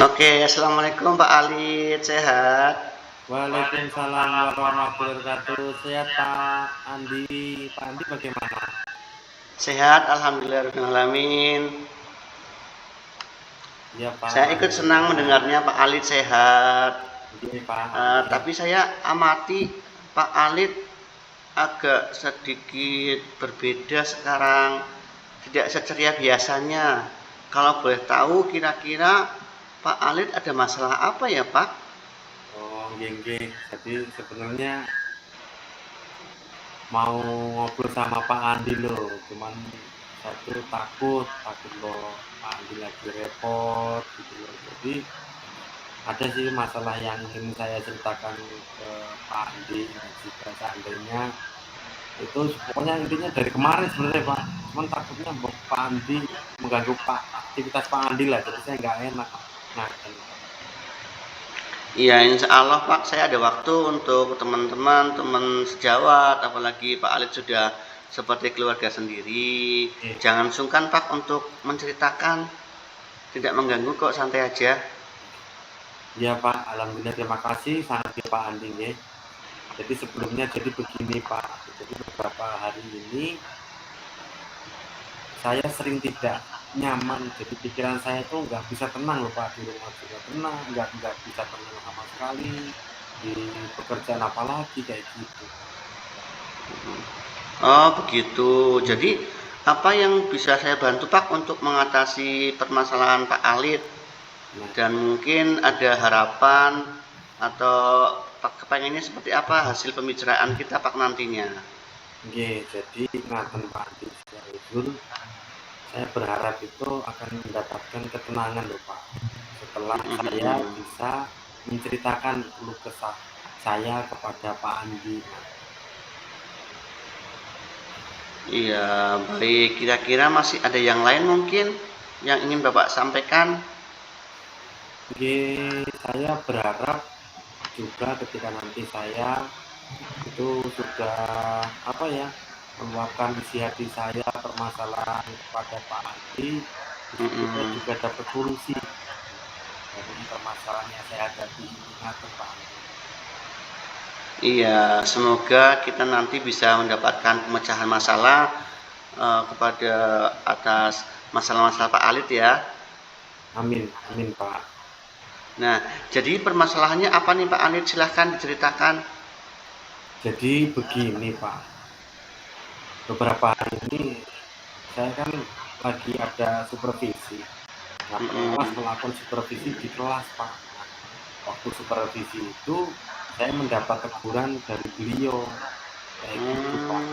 Oke, assalamualaikum Pak Ali, sehat? Waalaikumsalam warahmatullahi wabarakatuh. Sehat Pak Andi. Pak Andi bagaimana? Sehat, alhamdulillahirobbilalamin. Iya Pak, Saya ikut senang alhamdulillah. mendengarnya Pak Alit sehat. Iya Pak, oke. Tapi saya amati Pak Alit agak sedikit berbeda sekarang, tidak seceria biasanya. Kalau boleh tahu, kira-kira Pak Alit ada masalah apa ya Pak? Oh, nggih. Jadi sebenarnya mau ngobrol sama Pak Andi loh. Cuman satu takut loh Pak Andi lagi repot gitu loh. Jadi ada sih masalah yang ingin saya ceritakan ke Pak Andi. Jika seandainya itu pokoknya intinya dari kemarin sebenarnya Pak, cuman takutnya Pak Andi mengganggu aktivitas Pak Andi lah, jadi saya nggak enak. Nah, Iya, insya Allah Pak, saya ada waktu untuk teman-teman, teman sejawat, apalagi Pak Alit sudah seperti keluarga sendiri. Jangan sungkan Pak untuk menceritakan, tidak mengganggu kok, santai aja. ya Pak, alhamdulillah terima kasih sangat ya Pak Andi ya. Jadi sebelumnya jadi begini Pak, jadi beberapa hari ini saya sering tidak nyaman, jadi pikiran saya tuh nggak bisa tenang loh Pak, di rumah juga tenang, nggak bisa tenang sama sekali, di pekerjaan apalagi kayak gitu. Oh begitu, jadi apa yang bisa saya bantu Pak untuk mengatasi permasalahan Pak Alit? Nah, Dan mungkin ada harapan atau Pak kepengennya seperti apa hasil pembicaraan kita Pak nantinya? oke, jadi ngaten Pak Andi secara jujur, saya berharap itu akan mendapatkan ketenangan loh Pak. Setelah saya bisa menceritakan keluh kesah saya kepada Pak Andi. Iya, baik. Kira-kira masih ada yang lain mungkin yang ingin Bapak sampaikan? Oke, saya berharap juga ketika nanti saya itu sudah apa ya meluapkan isi hati saya permasalahan kepada Pak Andi, di situ saya juga dapat solusi dari permasalahan yang saya hadapi ini ngaten Pak Andi. Iya, semoga kita nanti bisa mendapatkan pemecahan masalah kepada atas masalah-masalah Pak Alit ya. Amin, amin Pak. Nah, jadi permasalahannya apa nih Pak Alit? Silahkan diceritakan. Jadi begini Pak, beberapa hari ini saya kan lagi ada supervisi. Nah, pengawas melakukan supervisi di kelas Pak. Nah, waktu supervisi itu saya mendapat teguran dari beliau kayak gitu Pak.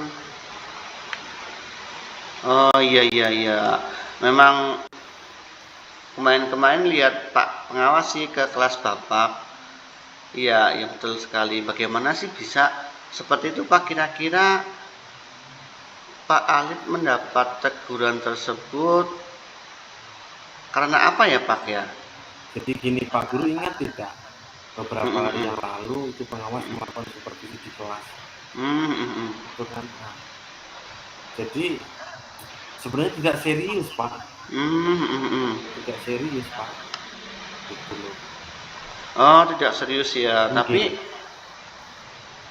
Oh iya. Memang kemarin-kemarin lihat Pak pengawas sih ke kelas Bapak. Iya, betul sekali. Bagaimana sih bisa seperti itu Pak? Kira-kira Pak Alit mendapat teguran tersebut karena apa ya Pak ya? Jadi gini Pak Guru, ingat tidak beberapa hari yang lalu itu pengawas melakukan supervisi di kelas itu kan. Nah, jadi sebenarnya tidak serius Pak, tidak serius Pak, gitu loh. Oh, tidak serius ya. Oke. Tapi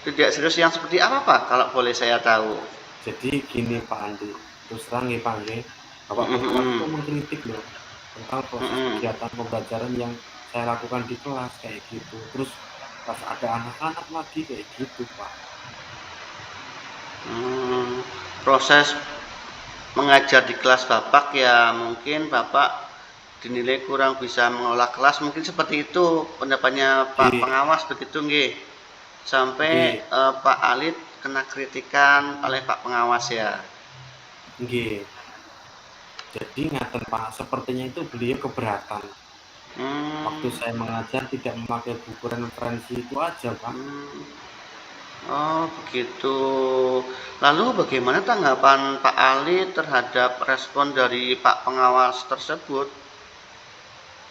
tidak serius yang seperti apa Pak kalau boleh saya tahu? Jadi gini Pak Andi, terus terang ya Pak Andi, Bapak pengawas itu mengkritik loh tentang proses kegiatan pembelajaran yang saya lakukan di kelas kayak gitu. Terus pas ada anak-anak lagi kayak gitu Pak. Proses mengajar di kelas Bapak ya mungkin Bapak dinilai kurang bisa mengelola kelas, mungkin seperti itu pendapatnya Pak Oke, pengawas begitu nggih. Sampai oke, Pak Alit kena kritikan oleh Pak pengawas ya. oke. Jadi ngaten Pak, sepertinya itu beliau keberatan. Waktu Hmm, saya mengajar tidak memakai buku referensi itu aja Pak. oh begitu. Lalu bagaimana tanggapan Pak Alit terhadap respon dari Pak pengawas tersebut?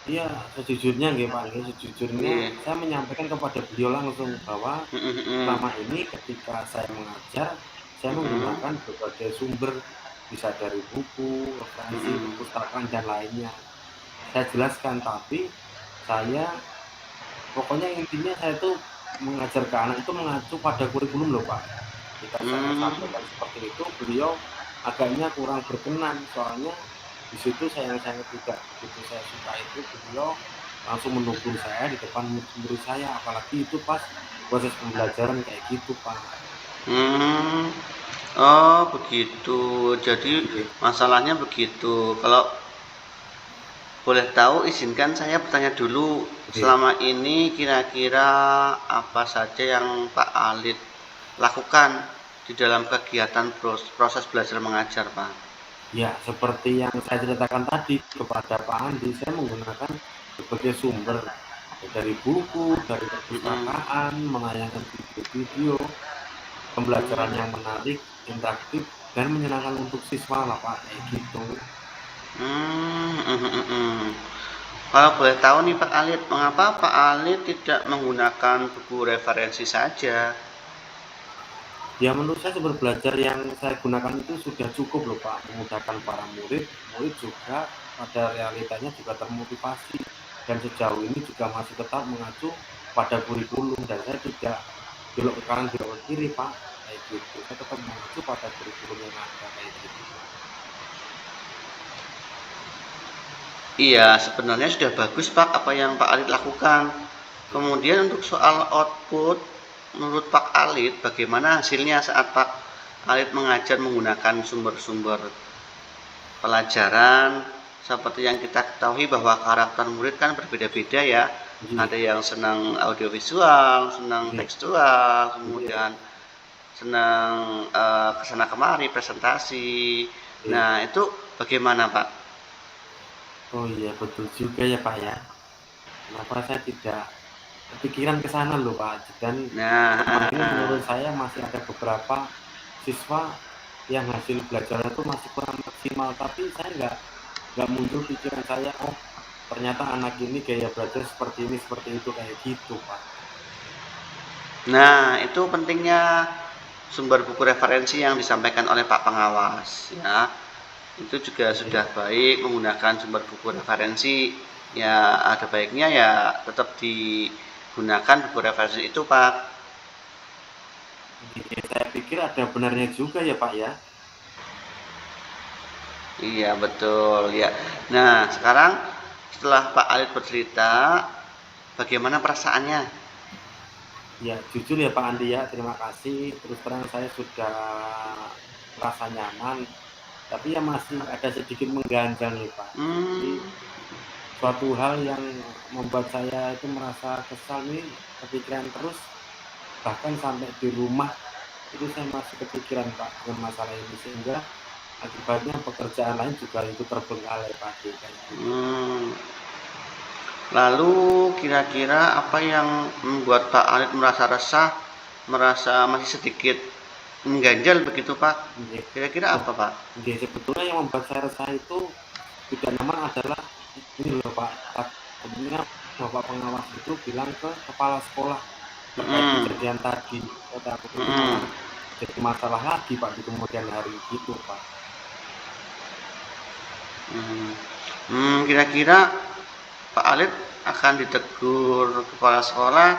Iya, sejujurnya nggih Pak, nggih, sejujurnya Nggih. saya menyampaikan kepada beliau langsung bahwa selama ini ketika saya mengajar, saya menggunakan berbagai sumber, bisa dari buku, referensi, perpustakaan, dan lainnya. Saya jelaskan, tapi saya pokoknya intinya saya tuh mengajar ke anak itu mengacu pada kurikulum loh Pak. Jika saya Hmm, sampaikan seperti itu, beliau agaknya kurang berkenan, soalnya di situ saya tidak begitu saya suka itu beliau langsung menegur saya di depan murid saya, apalagi itu pas proses pembelajaran kayak gitu Pak. hmm. Oh, begitu. Jadi Iya, masalahnya begitu. Kalau boleh tahu, izinkan saya bertanya dulu. iya. Selama ini kira-kira apa saja yang Pak Alit lakukan di dalam kegiatan proses belajar mengajar, Pak? Ya, seperti yang saya ceritakan tadi kepada Pak Andi, saya menggunakan berbagai sumber dari buku, dari Mm-mm. perpustakaan, menayangkan video-video, pembelajaran Hmm, yang menarik, interaktif, dan menyenangkan untuk siswa lah Pak, kayak gitu. Kalau boleh tahu nih Pak Alit, mengapa Pak Alit tidak menggunakan buku referensi saja? Ya menurut saya sumber belajar yang saya gunakan itu sudah cukup loh Pak, memudahkan para murid, murid juga pada realitanya juga termotivasi, dan sejauh ini juga masih tetap mengacu pada kurikulum, dan saya tidak belok ke kanan belok ke kiri Pak, kayak gitu. Saya tetap mengacu pada kurikulum yang ada kayak gitu Pak. Iya, sebenarnya sudah bagus Pak apa yang Pak Alit lakukan. Iya. Kemudian untuk soal output, menurut Pak Alit, bagaimana hasilnya saat Pak Alit mengajar menggunakan sumber-sumber pelajaran? Seperti yang kita ketahui bahwa karakter murid kan berbeda-beda ya. Iya, Ada yang senang audiovisual, senang iya, tekstual, iya, kemudian senang kesana kemari presentasi. iya. Nah, itu bagaimana Pak? Oh iya betul juga ya Pak ya. Kenapa saya tidak kepikiran ke sana loh Pak, dan selama ini menurut Nah, saya masih ada beberapa siswa yang hasil belajarnya itu masih kurang maksimal, tapi saya nggak muncul pikiran saya, oh ternyata anak ini gaya belajar seperti itu kayak gitu Pak. nah, itu pentingnya sumber buku referensi yang disampaikan oleh Pak Pengawas ya. Itu juga sudah Iya, baik menggunakan sumber buku referensi. Ya, ada baiknya ya tetap digunakan buku referensi itu, Pak. iya, saya pikir ada benarnya juga ya Pak ya. Iya, betul ya. Nah, sekarang setelah Pak Alit bercerita, bagaimana perasaannya? Ya jujur ya Pak Andi ya, terima kasih. Terus terang saya sudah merasa nyaman, tapi ya masih ada sedikit mengganjal nih Pak. Jadi Hmm, suatu hal yang membuat saya itu merasa kesal nih, kepikiran terus, bahkan sampai di rumah itu saya masih kepikiran Pak dengan masalah ini, sehingga akibatnya pekerjaan lain juga itu terbengkalai Pak, kayak gitu. hmm. Lalu kira-kira apa yang membuat Pak Alit merasa resah, merasa masih sedikit mengganjal begitu Pak? Nggih. Kira-kira Oh, apa Pak? nggih, sebetulnya yang membuat saya resah itu tidak nyaman adalah ini loh Pak, takutnya Bapak pengawas itu bilang ke kepala sekolah terkait Hmm, kejadian tadi. Saya takut itu hmm, malah jadi masalah lagi Pak di kemudian hari gitu Pak. hmm. Kira-kira Pak Alit akan ditegur kepala sekolah.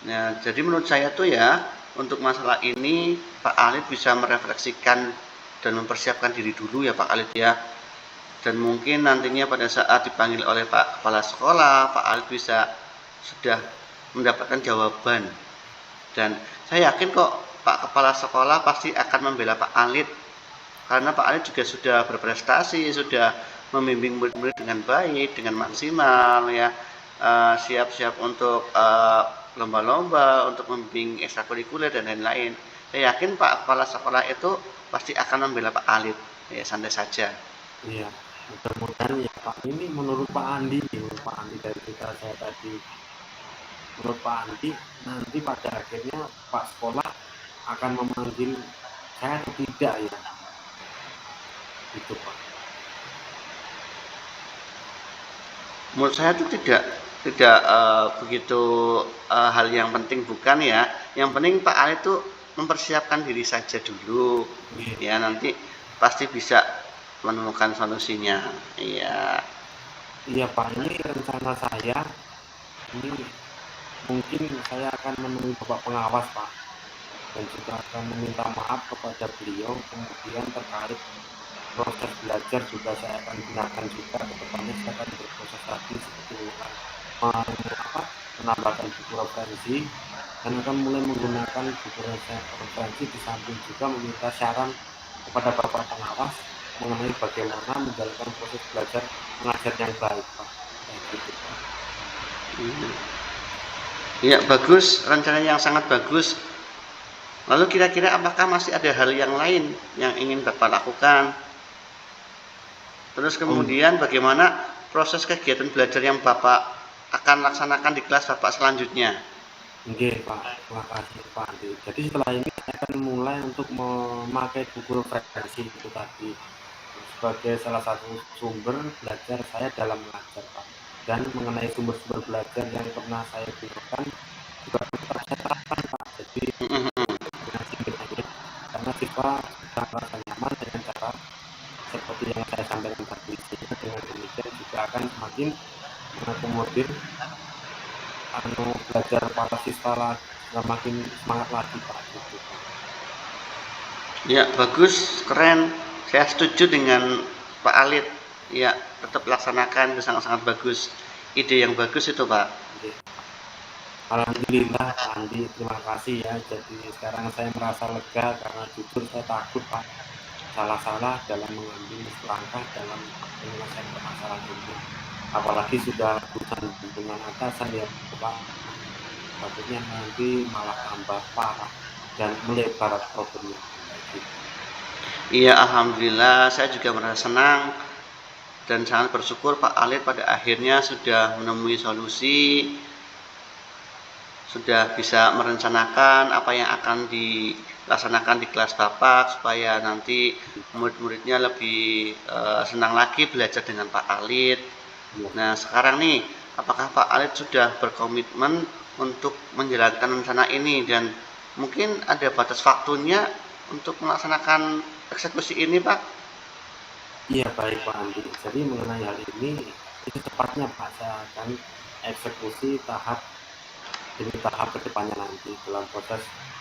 Nah, jadi menurut saya tuh ya, untuk masalah ini Pak Alit bisa merefleksikan dan mempersiapkan diri dulu ya Pak Alit ya. Dan mungkin nantinya pada saat dipanggil oleh Pak Kepala Sekolah, Pak Alit bisa sudah mendapatkan jawaban. Dan saya yakin kok Pak Kepala Sekolah pasti akan membela Pak Alit karena Pak Alit juga sudah berprestasi, sudah membimbing murid-murid dengan baik, dengan maksimal ya, siap-siap untuk lomba-lomba, untuk membimbing ekstrakurikuler dan lain-lain. Saya yakin Pak Kepala Sekolah itu pasti akan membela Pak Alit, ya santai saja. Iya, mudah-mudahan ya Pak, ini menurut Pak Andi dari cerita saya tadi, menurut Pak Andi nanti pada akhirnya Pak sekolah akan memanggil saya atau tidak ya, gitu Pak. Menurut saya itu tidak begitu hal yang penting bukan ya. Yang penting Pak Alit itu mempersiapkan diri saja dulu, Iya, ya nanti pasti bisa menemukan solusinya. Iya. iya Pak, ini rencana saya ini mungkin saya akan menemui Bapak pengawas, Pak, dan juga akan meminta maaf kepada beliau. Kemudian terkait proses belajar juga saya akan gunakan juga ke depannya, saya akan berproses lagi seperti menambahkan buku referensi dan akan mulai menggunakan buku referensi di samping juga meminta saran kepada Bapak pengawas mengenai bagaimana menjalankan proses belajar mengajar yang baik, Pak. Kayak gitu, Pak. Ya, bagus, rencana yang sangat bagus. Lalu kira-kira apakah masih ada hal yang lain yang ingin Bapak lakukan? Terus kemudian bagaimana proses kegiatan belajar yang Bapak akan laksanakan di kelas Bapak selanjutnya? Oke, Pak, terima kasih Pak Andi. Jadi setelah ini saya akan mulai untuk memakai buku referensi itu tadi sebagai salah satu sumber belajar saya dalam mengajar, Pak. Dan mengenai sumber-sumber belajar yang pernah saya gunakan juga tetap saya terapkan, Pak. Jadi dengan singkatnya, karena siswa sudah merasa nyaman dengan cara seperti yang saya sampaikan tadi, sehingga dengan demikian juga akan semakin mengakomodir belajar para siswa makin semangat lagi, Pak, gitu, Pak. Ya, bagus, keren. Saya setuju dengan Pak Alit. Ya, tetap laksanakan, itu sangat-sangat bagus. Ide yang bagus itu, Pak. Oke. Alhamdulillah Pak Andi, terima kasih ya. Jadi sekarang saya merasa lega karena jujur saya takut, Pak, salah-salah dalam mengambil langkah dalam penyelesaian permasalahan ini. Apalagi sudah bukan dengan atasan ya, Pak. Takutnya nanti malah tambah parah dan melebar problemnya. Gitu. Iya, alhamdulillah saya juga merasa senang dan sangat bersyukur Pak Alit pada akhirnya sudah menemui solusi, sudah bisa merencanakan apa yang akan dilaksanakan di kelas Bapak supaya nanti murid-muridnya lebih senang lagi belajar dengan Pak Alit. Ya. Nah, sekarang nih, apakah Pak Alit sudah berkomitmen untuk menjalankan rencana ini dan mungkin ada batas waktunya untuk melaksanakan eksekusi ini, Pak? Iya, baik Pak Andi. Jadi mengenai hal ini, itu tepatnya Pak, saya akan eksekusi tahap demi tahap kedepannya nanti dalam proses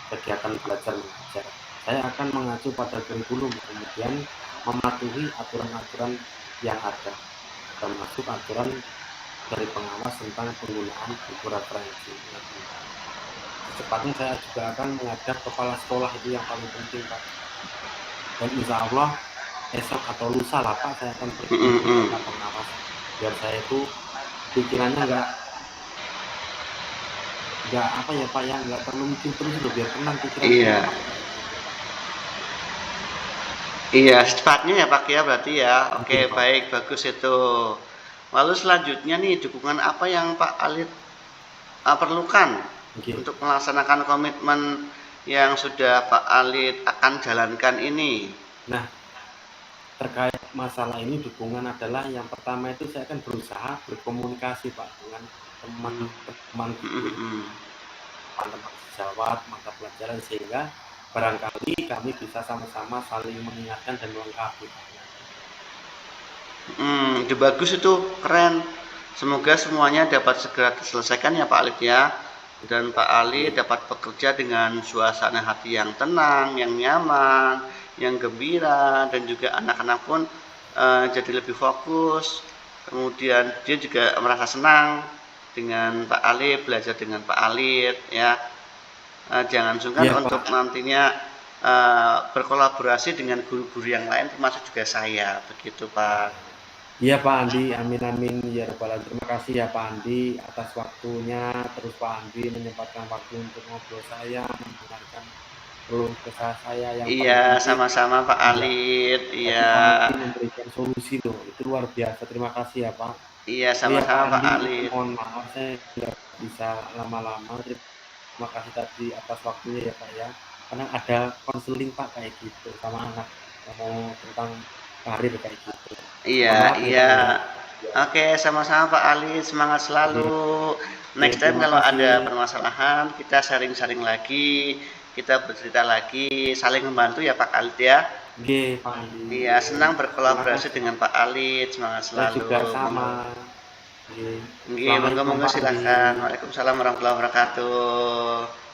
kegiatan belajar mengajar. Saya akan mengacu pada kurikulum, kemudian mematuhi aturan-aturan yang ada, termasuk aturan dari pengawas tentang penggunaan buku referensi. Secepatnya saya juga akan menghadap kepala sekolah, itu yang paling penting, Pak. Dan insya Allah esok atau lusa lah, Pak, saya akan bertemu dengan pengawas biar saya itu pikirannya nggak apa ya Pak ya, nggak terlalu mikir terus loh, biar tenang pikiran saya, Iya, Pak. iya, secepatnya ya Pak ya berarti ya. Oke, Oke, Pak. baik, bagus itu. Lalu selanjutnya nih, dukungan apa yang Pak Alit perlukan Oke. untuk melaksanakan komitmen yang sudah Pak Alit akan jalankan ini? Nah, terkait masalah ini dukungan adalah yang pertama itu saya akan berusaha berkomunikasi Pak dengan teman-teman gitu, teman-teman sejawat mata pelajaran, sehingga barangkali kami bisa sama-sama saling mengingatkan dan melengkapi. Ide bagus itu, keren. Semoga semuanya dapat segera diselesaikan ya Pak Alit ya. Dan Pak Alit dapat bekerja dengan suasana hati yang tenang, yang nyaman, yang gembira, dan juga anak-anak pun jadi lebih fokus. Kemudian dia juga merasa senang dengan Pak Alit, belajar dengan Pak Alit ya. Jangan sungkan Iya untuk Pak. nantinya berkolaborasi dengan guru-guru yang lain termasuk juga saya, begitu Pak. Iya Pak Andi, amin amin ya rabbal alamin. Terima kasih ya Pak Andi atas waktunya. Terus Pak Andi menyempatkan waktu untuk ngobrol saya, mendengarkan keluh kesah saya yang paling Iya, penting. sama-sama Pak Iya. Alit. Tadi Iya, Pak Andi memberikan solusi loh, itu luar biasa. Terima kasih ya Pak. iya Oh ya Pak sama-sama Pak Andi, itu Alit. mohon maaf saya nggak bisa lama-lama. Terima kasih tadi atas waktunya ya Pak ya. Karena ada konseling Pak kayak gitu sama anak mau tentang karir kayak gitu. Iya, Mohon maaf ya iya. Pak ya. Ya. Oke, sama-sama Pak Alit. Semangat Oke, selalu. oke, Next time terima kalau kasih. ada permasalahan, kita sharing-sharing lagi, kita bercerita lagi, saling membantu ya Pak Alit ya. Oke, Pak Andi. Iya, senang Terima berkolaborasi kasih. dengan Pak Alit. Semangat Saya selalu. juga sama. Oke. Nggih, Assalamualaikum monggo-monggo Pak Andi. silakan. Waalaikumsalam warahmatullahi wabarakatuh.